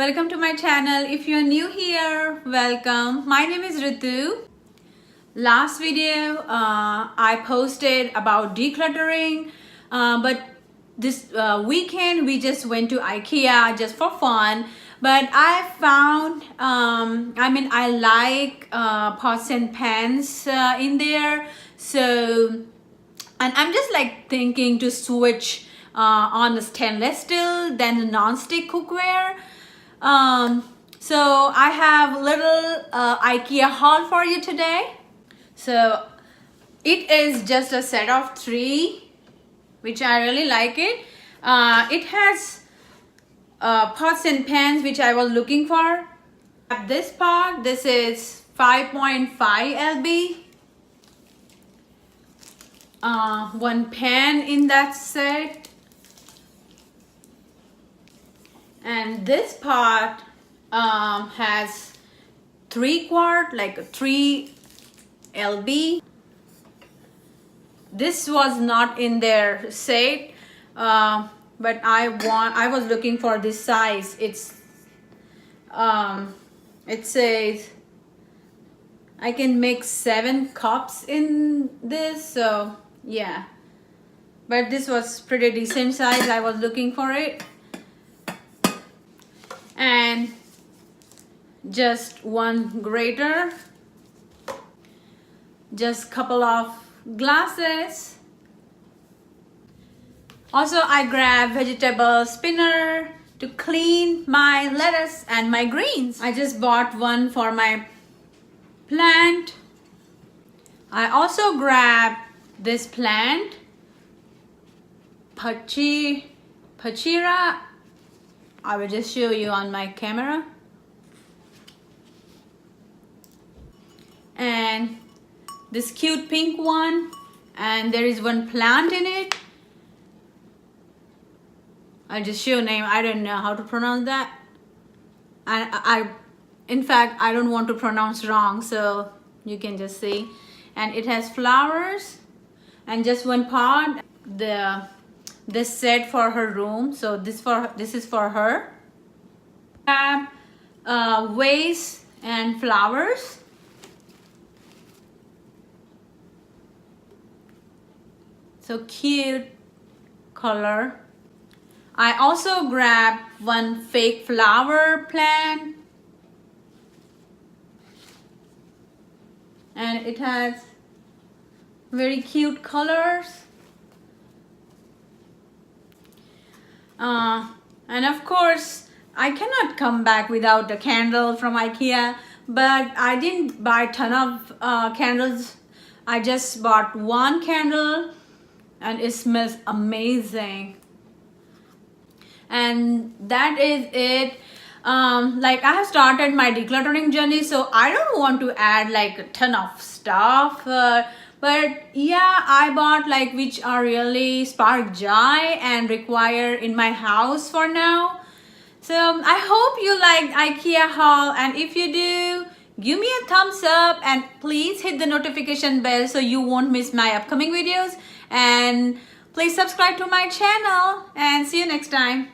welcome to my channel. If you're new here, welcome. My name is Rutu. Last video I posted about decluttering, but this weekend we just went to Ikea just for fun. But I found, I like pots and pans in there. So, and I'm just like thinking to switch on the stainless steel than the non-stick cookware. So I have little Ikea haul for you today. So it is just a set of 3, which I really like it. It has pots and pans, which I was looking for. This pot, this is 5.5 lb. One pan in that set. And this pot has 3 quart, like a 3 lb. This was not in their set, but I was looking for this size. It says I can make 7 cups in this, so yeah. But this was pretty decent size. I was looking for it. And just one grater, just couple of glasses. Also I grabbed vegetable spinner to clean my lettuce and my greens. I just bought one for my plant. I also grabbed this plant, Pachira. I will just show you on my camera. And this cute pink one, and there is one plant in it. I'll just show name. I don't know how to pronounce that. And in fact, I don't want to pronounce wrong, so you can just see. And it has flowers and just one pot. This set for her room, so this is for her. Vase and flowers. So cute color. I also grabbed one fake flower plant, and it has very cute colors. And of course, I cannot come back without a candle from Ikea, but I didn't buy a ton of candles. I just bought one candle and it smells amazing. And that is it. Like I have started my decluttering journey, so I don't want to add like a ton of stuff. But yeah, I bought like which are really spark joy and require in my house for now. So I hope you liked Ikea haul, and if you do, give me a thumbs up and please hit the notification bell so you won't miss my upcoming videos. And please subscribe to my channel, and see you next time.